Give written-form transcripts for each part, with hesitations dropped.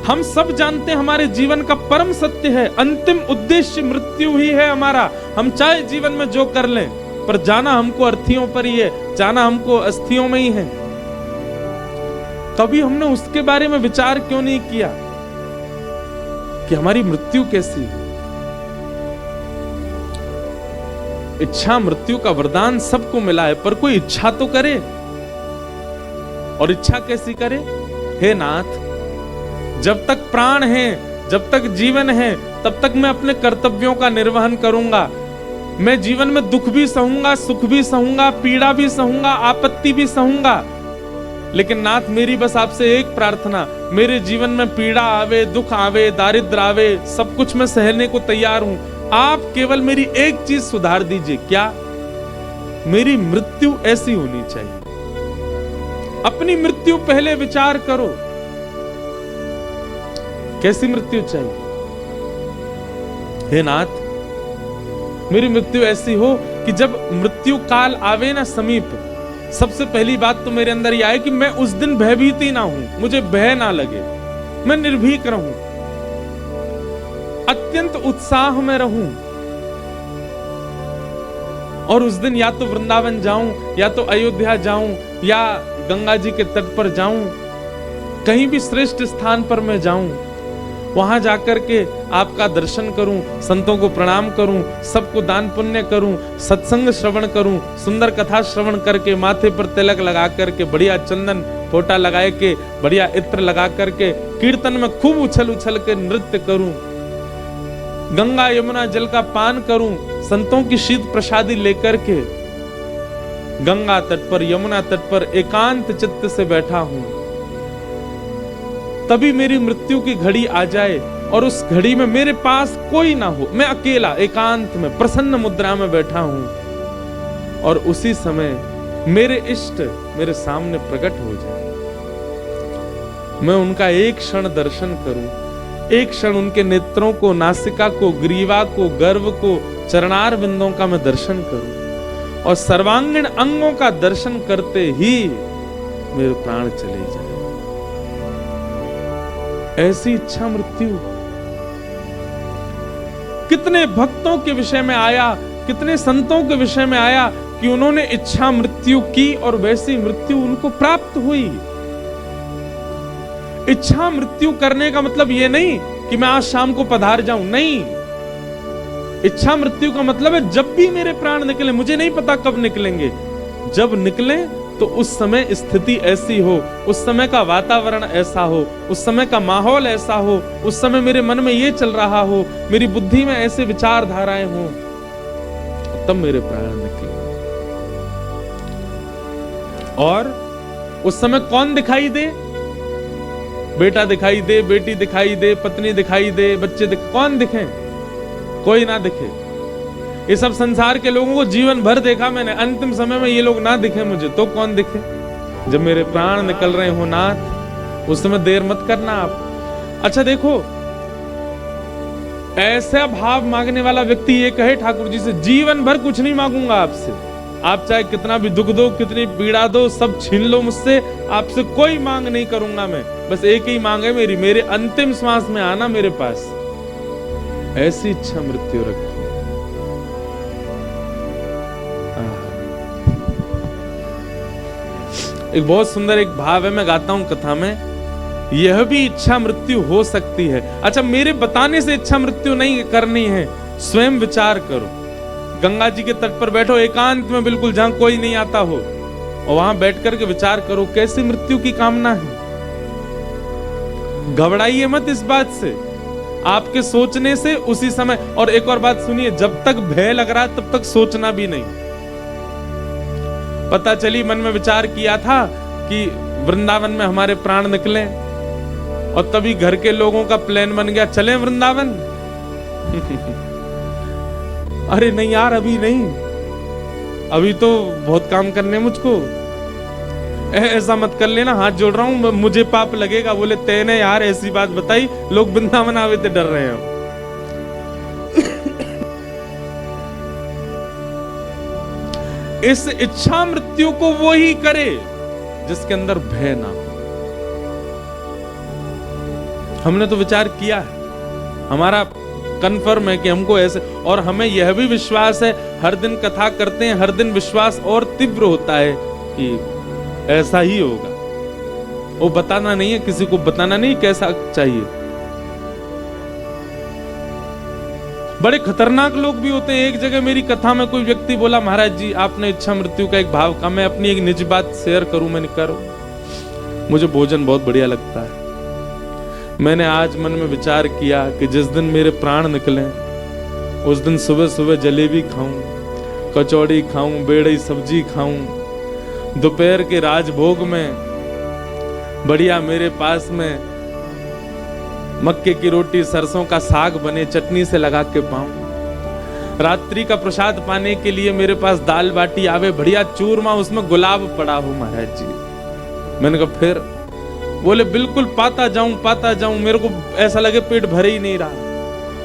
हम सब जानते हैं हमारे जीवन का परम सत्य है, अंतिम उद्देश्य मृत्यु ही है हमारा। हम चाहे जीवन में जो कर लें, पर जाना हमको अर्थियों पर ही है, जाना हमको अस्थियों में ही है। कभी हमने उसके बारे में विचार क्यों नहीं किया कि हमारी मृत्यु कैसी है? इच्छा मृत्यु का वरदान सबको मिला है, पर कोई इच्छा तो करे। और इच्छा कैसी करे? हे नाथ, जब तक प्राण है, जब तक जीवन है, तब तक मैं अपने कर्तव्यों का निर्वहन करूंगा। मैं जीवन में दुख भी सहूंगा, सुख भी सहूंगा, पीड़ा भी सहूंगा, आपत्ति भी सहूंगा। लेकिन नाथ, मेरी बस आपसे एक प्रार्थना, मेरे जीवन में पीड़ा आवे, दुख आवे, दारिद्र आवे, सब कुछ मैं सहने को तैयार हूं। आप केवल मेरी एक चीज सुधार दीजिए। क्या? मेरी मृत्यु ऐसी होनी चाहिए। अपनी मृत्यु पहले विचार करो, कैसी मृत्यु चाहिए? हे नाथ, मेरी मृत्यु ऐसी हो कि जब मृत्यु काल आवे ना समीप, सबसे पहली बात तो मेरे अंदर यह आए कि मैं उस दिन भयभीत ही ना हूं, मुझे भय ना लगे, मैं निर्भीक रहूं, अत्यंत उत्साह में रहूं। और उस दिन या तो वृंदावन जाऊं, या तो अयोध्या जाऊं, या गंगा जी के तट पर जाऊं, कहीं भी श्रेष्ठ स्थान पर मैं जाऊं, वहां जाकर के आपका दर्शन करूं, संतों को प्रणाम करूं, सबको दान पुण्य करूं, सत्संग श्रवण करूं, सुंदर कथा श्रवण करके, माथे पर तिलक लगा करके, बढ़िया चंदन फोटा लगाए के, बढ़िया इत्र लगा करके, कीर्तन में खूब उछल उछल के नृत्य करूं, गंगा यमुना जल का पान करूं, संतों की शीत प्रसादी लेकर के गंगा तट पर, यमुना तट पर एकांत चित्त से बैठा हूं। तभी मेरी मृत्यु की घड़ी आ जाए और उस घड़ी में मेरे पास कोई ना हो, मैं अकेला एकांत में प्रसन्न मुद्रा में बैठा हूं, और उसी समय मेरे इष्ट मेरे सामने प्रकट हो जाए। मैं उनका एक क्षण दर्शन करूं, एक क्षण उनके नेत्रों को, नासिका को, ग्रीवा को, गर्व को, चरणार बिंदों का मैं दर्शन करूं, और सर्वांगीण अंगों का दर्शन करते ही मेरे प्राण चले जाए। ऐसी इच्छा मृत्यु कितने भक्तों के विषय में आया, कितने संतों के विषय में आया कि उन्होंने इच्छा मृत्यु की और वैसी मृत्यु उनको प्राप्त हुई। इच्छा मृत्यु करने का मतलब ये नहीं कि मैं आज शाम को पधार जाऊं, नहीं। इच्छा मृत्यु का मतलब है जब भी मेरे प्राण निकले, मुझे नहीं पता कब निकलेंगे, जब निकले तो उस समय स्थिति ऐसी हो, उस समय का वातावरण ऐसा हो, उस समय का माहौल ऐसा हो, उस समय मेरे मन में ये चल रहा हो, मेरी बुद्धि में ऐसे विचारधाराएं हो, तब मेरे प्राण निकले। और उस समय कौन दिखाई दे? बेटा दिखाई दे, बेटी दिखाई दे, पत्नी दिखाई दे, बच्चे कौन दिखे? कोई ना दिखे। ये सब संसार के लोगों को जीवन भर देखा मैंने, अंतिम समय में ये लोग ना दिखे मुझे, तो कौन दिखे? जब मेरे प्राण निकल रहे हो नाथ, उस समय देर मत करना आप। अच्छा देखो, ऐसा भाव मांगने वाला व्यक्ति ये कहे ठाकुर जी से, जीवन भर कुछ नहीं मांगूंगा आपसे, आप चाहे कितना भी दुख दो, कितनी पीड़ा दो, सब छीन लो मुझसे, आपसे कोई मांग नहीं करूंगा मैं, बस एक ही मांग है मेरी, मेरे अंतिम श्वास में आना मेरे पास। ऐसी इच्छा मृत्यु रखी। एक बहुत सुंदर एक भाव है, मैं गाता हूं कथा में, यह भी इच्छा मृत्यु हो सकती है। अच्छा, मेरे बताने से इच्छा मृत्यु नहीं करनी है, स्वयं विचार करो। गंगा जी के तट पर बैठो एकांत में, बिल्कुल जहां कोई नहीं आता हो, और वहां बैठ करके विचार करो कैसी मृत्यु की कामना है। घबराइए मत इस बात से, आपके सोचने से उसी समय। और एक और बात सुनिए, जब तक भय लग रहा है तब तक सोचना भी नहीं। पता चली मन में विचार किया था कि वृंदावन में हमारे प्राण निकले, और तभी घर के लोगों का प्लान बन गया, चलें वृंदावन। अरे नहीं यार, अभी नहीं, अभी तो बहुत काम करने मुझको, ऐसा मत कर लेना, हाथ जोड़ रहा हूं, मुझे पाप लगेगा। बोले तेने यार ऐसी बात बताई, लोग वृंदावन आवे थे डर रहे हैं। इस इच्छा मृत्यु को वो ही करे जिसके अंदर भय ना हो। हमने तो विचार किया है, हमारा कंफर्म है कि हमको ऐसे, और हमें यह भी विश्वास है, हर दिन कथा करते हैं, हर दिन विश्वास और तीव्र होता है कि ऐसा ही होगा। वो बताना नहीं है, किसी को बताना नहीं कैसा चाहिए। बड़े खतरनाक लोग भी होते हैं। एक जगह मेरी कथा में कोई व्यक्ति बोला, महाराज जी आपने इच्छा मृत्यु का एक भाव कहा, मैं अपनी एक निजी बात शेयर करूं। मैंने करो, मुझे भोजन बहुत बढ़िया लगता है। मैंने आज मन में विचार किया कि जिस दिन मेरे प्राण निकले उस दिन सुबह सुबह जलेबी खाऊं, कचौड़ी खाऊं, बेड़ई सब्जी खाऊं, दोपहर के राजभोग में बढ़िया मेरे पास में मक्के की रोटी सरसों का साग बने, चटनी से लगा के पाऊं। रात्रि का प्रसाद पाने के लिए मेरे पास दाल बाटी आवे, बढ़िया चूरमा, उसमें गुलाब पड़ा हो महाराज जी। मैंने कहा फिर? बोले बिल्कुल पाता जाऊं, मेरे को ऐसा लगे पेट भर ही नहीं रहा।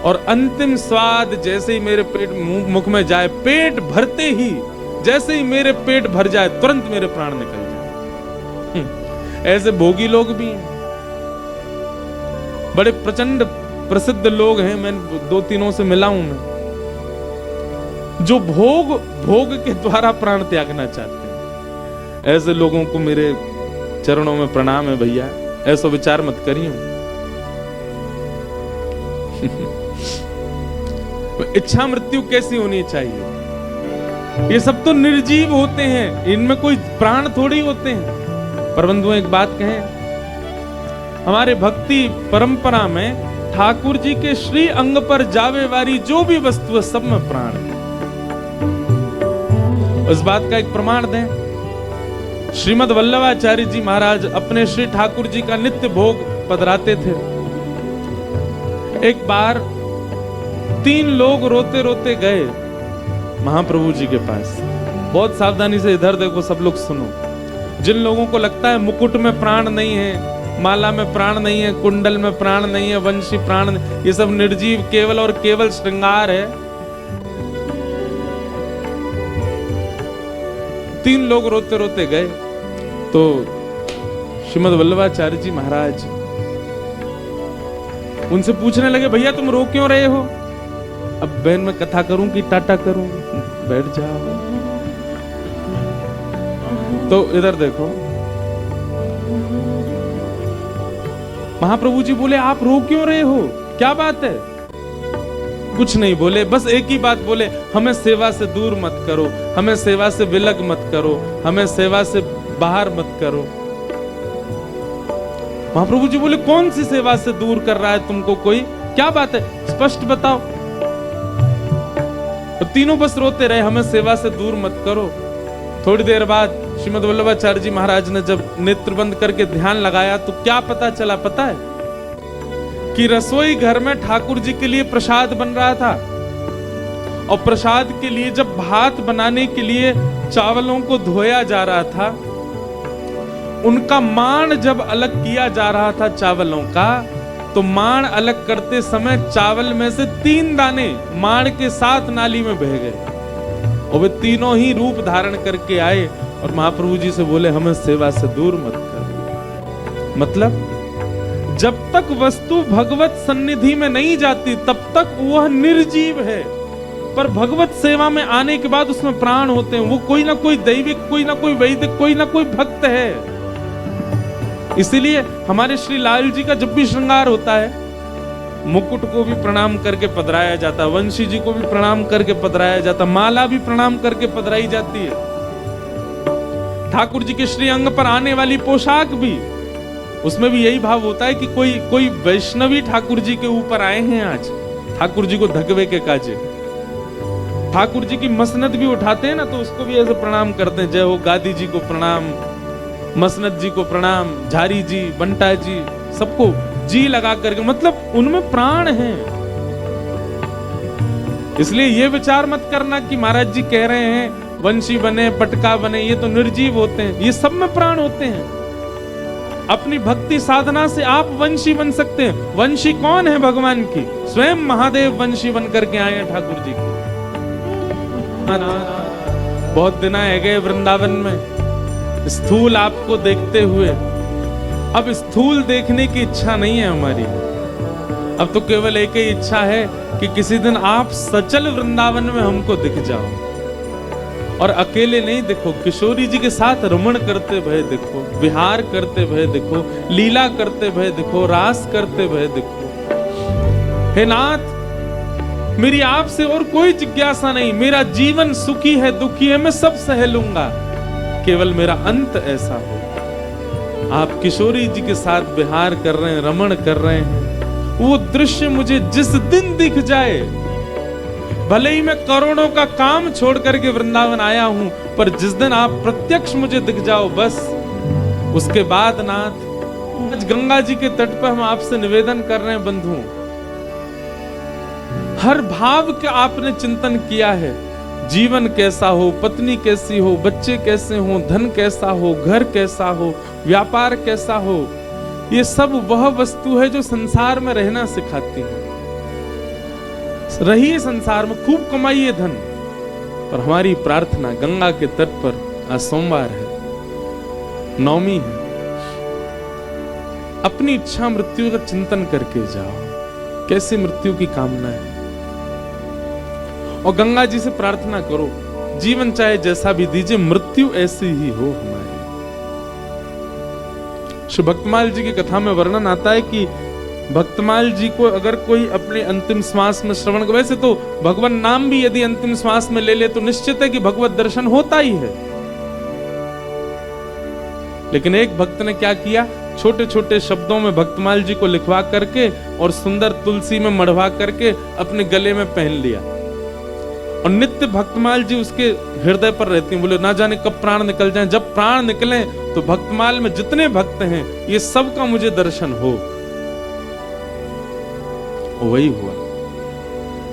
और अंतिम स्वाद जैसे ही मेरे पेट मुख में जाए, पेट भरते ही जैसे ही मेरे पेट भर जाए तुरंत मेरे प्राण निकल जाए। ऐसे भोगी लोग भी हैं, बड़े प्रचंड प्रसिद्ध लोग हैं, मैं 2-3 से मिला हूं मैं, जो भोग के द्वारा प्राण त्यागना चाहते हैं। ऐसे लोगों को मेरे चरणों में प्रणाम है भैया, ऐसा विचार मत करियो। इच्छा मृत्यु कैसी होनी चाहिए? ये सब तो निर्जीव होते हैं, इनमें कोई प्राण थोड़ी होते हैं। परंतु एक बात कहें, हमारे भक्ति परंपरा में ठाकुर जी के श्री अंग पर जावे वाली जो भी वस्तु है सब में प्राण है। उस बात का एक प्रमाण दें, श्रीमद् वल्लभाचार्य जी महाराज अपने श्री ठाकुर जी का नित्य भोग पधराते थे। एक बार 3 लोग रोते रोते गए महाप्रभु जी के पास। बहुत सावधानी से इधर देखो, सब लोग सुनो। जिन लोगों को लगता है मुकुट में प्राण नहीं है, माला में प्राण नहीं है, कुंडल में प्राण नहीं है, वंशी प्राण नहीं, ये सब निर्जीव केवल और केवल श्रृंगार है। 3 लोग रोते रोते गए तो श्रीमद् वल्लभाचार्य जी महाराज उनसे पूछने लगे, भैया तुम रो क्यों रहे हो? अब बहन मैं कथा करूं कि टाटा करूं? बैठ जाओ। तो इधर देखो, महाप्रभु जी बोले आप रो क्यों रहे हो, क्या बात है? कुछ नहीं बोले, बस एक ही बात बोले, हमें सेवा से दूर मत करो, हमें सेवा से विलग मत करो, हमें सेवा से बाहर मत करो। महाप्रभु जी बोले कौन सी सेवा से दूर कर रहा है तुमको कोई, क्या बात है, स्पष्ट बताओ। तो तीनों बस रोते रहे, हमें सेवा से दूर मत करो। थोड़ी देर बाद श्रीमद् वल्लभाचार्य जी महाराज ने जब नेत्र बंद करके ध्यान लगाया तो क्या पता चला पता है? कि रसोई घर में ठाकुर जी के लिए प्रसाद बन रहा था, और प्रसाद के लिए जब भात बनाने के लिए चावलों को धोया जा रहा था, उनका माण जब अलग किया जा रहा था चावलों का, तो माण अलग करते समय चावल में से 3 दाने माण के साथ नाली में बह गए, और वे तीनों ही रूप धारण करके आए और महाप्रभु जी से बोले हमें सेवा से दूर मत कर। मतलब जब तक वस्तु भगवत सन्निधि में नहीं जाती तब तक वह निर्जीव है, पर भगवत सेवा में आने के बाद उसमें प्राण होते हैं। वो कोई ना कोई दैविक, कोई ना कोई वैदिक, कोई ना कोई भक्त है। इसीलिए हमारे श्री लाल जी का जब भी श्रृंगार होता है, मुकुट को भी प्रणाम करके पधराया जाता, वंशी जी को भी प्रणाम करके पधराया जाता, माला भी प्रणाम करके पधराई जाती है। ठाकुर जी के श्री अंग पर आने वाली पोशाक भी, उसमें भी यही भाव होता है कि कोई वैष्णवी ठाकुर जी के ऊपर आए हैं आज, ठाकुर जी को धकवे के काजे। ठाकुर जी की मसनद भी उठाते हैं ना, तो उसको भी ऐसे प्रणाम करते हैं, जय हो गादी जी को प्रणाम, मसनद जी को प्रणाम, झारी जी, बंटा जी, सबको जी लगा करके, मतलब उनमें प्राण है। इसलिए ये विचार मत करना कि महाराज जी कह रहे हैं वंशी बने, पटका बने, ये तो निर्जीव होते हैं, ये सब में प्राण होते हैं। अपनी भक्ति साधना से आप वंशी बन सकते हैं। वंशी कौन है? भगवान की, स्वयं महादेव वंशी बन करके आए हैं ठाकुर जी की। बहुत दिन आए गए वृंदावन में, स्थूल आपको देखते हुए अब स्थूल देखने की इच्छा नहीं है हमारी, अब तो केवल एक ही इच्छा है कि किसी दिन आप सचल वृंदावन में हमको दिख जाओ, और अकेले नहीं दिखो, किशोरी जी के साथ रमण करते भय दिखो, विहार करते भय दिखो, लीला करते भय दिखो, रास करते भय दिखो। हे नाथ, मेरी आपसे और कोई जिज्ञासा नहीं, मेरा जीवन सुखी है दुखी है मैं सब सह लूंगा, केवल मेरा अंत ऐसा हो। आप किशोरी जी के साथ विहार कर रहे हैं, रमण कर रहे हैं, वो दृश्य मुझे जिस दिन दिख जाए, भले ही मैं करोड़ों का काम छोड़ करके वृंदावन आया हूं, पर जिस दिन आप प्रत्यक्ष मुझे दिख जाओ बस, उसके बाद नाथ, आज गंगा जी के तट पर हम आपसे निवेदन कर रहे हैं बंधु, हर भाव के आपने चिंतन किया है, जीवन कैसा हो, पत्नी कैसी हो, बच्चे कैसे हो, धन कैसा हो, घर कैसा हो, व्यापार कैसा हो, ये सब वह वस्तु है जो संसार में रहना सिखाती है। रहिए संसार में, खूब कमाइए धन, पर हमारी प्रार्थना गंगा के तट पर, आज सोमवार है, नवमी है, अपनी इच्छा मृत्यु का चिंतन करके जाओ, कैसी मृत्यु की कामना है, और गंगा जी से प्रार्थना करो, जीवन चाहे जैसा भी दीजिए, मृत्यु ऐसी ही हो हमारी। श्री भक्तमाल जी की कथा में वर्णन आता है कि भक्तमाल जी को अगर कोई अपने अंतिम श्वास में श्रवण, वैसे तो भगवान नाम भी यदि अंतिम श्वास में ले ले तो निश्चित है कि भगवत दर्शन होता ही है, लेकिन एक भक्त ने क्या किया, छोटे छोटे शब्दों में भक्तमाल जी को लिखवा करके और सुंदर तुलसी में मढ़वा करके अपने गले में पहन लिया, और नित्य भक्तमाल जी उसके हृदय पर रहती हैं। बोले ना जाने कब प्राण निकल जाएं, जब प्राण निकले तो भक्तमाल में जितने भक्त हैं ये सब का मुझे दर्शन हो। वही हुआ।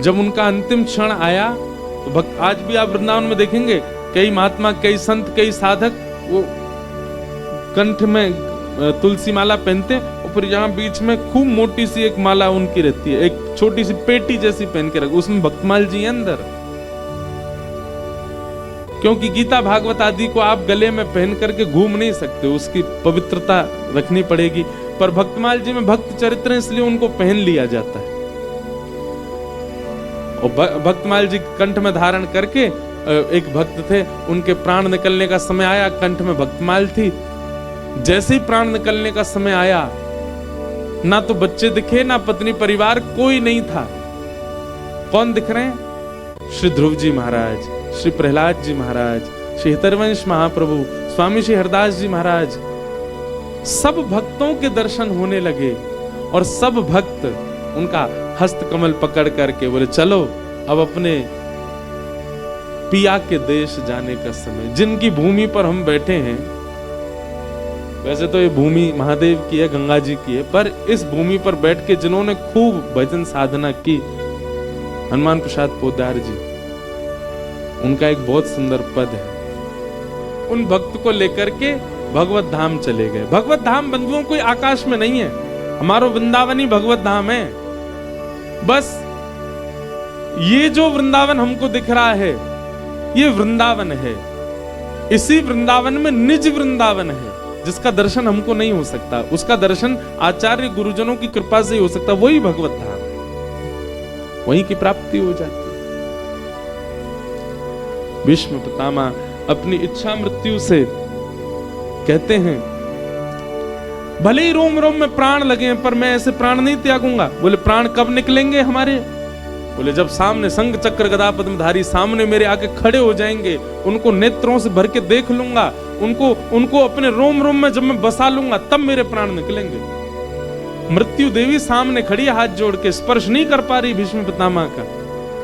जब उनका अंतिम क्षण आया तो भक्त, आज भी आप वृंदावन में देखेंगे कई महात्मा, कई संत, कई साधक वो कंठ में तुलसी माला पहनते, और फिर यहाँ बीच में खूब मोटी सी एक माला उनकी रहती है, एक छोटी सी पेटी जैसी पहन के रख, उसमें भक्तमाल जी अंदर, क्योंकि गीता भागवत आदि को आप गले में पहन करके घूम नहीं सकते, उसकी पवित्रता रखनी पड़ेगी, पर भक्तमाल जी में भक्त चरित्र इसलिए उनको पहन लिया जाता है। और भक्तमाल जी कंठ में धारण करके, एक भक्त थे, उनके प्राण निकलने का समय आया, कंठ में भक्तमाल थी, जैसे ही प्राण निकलने का समय आया, ना तो बच्चे दिखे ना पत्नी, परिवार कोई नहीं था। कौन दिख रहे हैं? श्री ध्रुव जी महाराज, श्री प्रहलाद जी महाराज, श्री हितरवंश महाप्रभु, स्वामी श्री हरदास जी महाराज, सब भक्तों के दर्शन होने लगे, और सब भक्त उनका हस्त कमल पकड़ करके बोले चलो अब अपने पिया के देश जाने का समय, जिनकी भूमि पर हम बैठे हैं। वैसे तो ये भूमि महादेव की है, गंगा जी की है, पर इस भूमि पर बैठ के जिन्होंने खूब भजन साधना की, हनुमान प्रसाद पोद्दार जी, उनका एक बहुत सुंदर पद है, उन भक्त को लेकर के भगवत धाम चले गए। भगवत धाम बंधुओं कोई आकाश में नहीं है, हमारो वृंदावन ही भगवत धाम है। बस ये जो वृंदावन हमको दिख रहा है, ये वृंदावन है, इसी वृंदावन में निज वृंदावन है, जिसका दर्शन हमको नहीं हो सकता, उसका दर्शन आचार्य गुरुजनों की कृपा से ही हो सकता, वही भगवत धाम, वहीं की प्राप्ति हो जाती है। भीष्म पितामह अपनी इच्छा मृत्यु से कहते हैं, भले ही रोम रोम में प्राण लगे पर मैं ऐसे प्राण नहीं त्यागूंगा। बोले प्राण कब निकलेंगे हमारे? बोले जब सामने संग चक्र गदा पद्मधारी सामने मेरे आके खड़े हो जाएंगे, उनको नेत्रों से भर के देख लूंगा, उनको अपने रोम रोम में जब मैं बसा लूंगा, तब मेरे प्राण निकलेंगे। मृत्यु देवी सामने खड़ी है, हाथ जोड़ के, स्पर्श नहीं कर पा रही भीष्म पितामह का,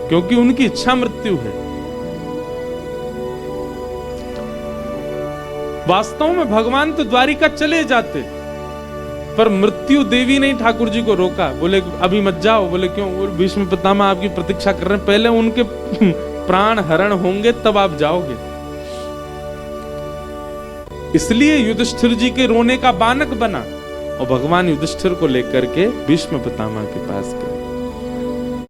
क्योंकि उनकी इच्छा मृत्यु है। वास्तव में भगवान तो द्वारिका चले जाते, पर मृत्यु देवी ने ठाकुर जी को रोका, बोले अभी मत जाओ। बोले क्यों? भीष्म पितामह आपकी प्रतीक्षा कर रहे हैं, पहले उनके प्राण हरण होंगे तब आप जाओगे। इसलिए युधिष्ठिर जी के रोने का बानक बना, और भगवान युधिष्ठिर को लेकर के भीष्म पितामह के पास गए।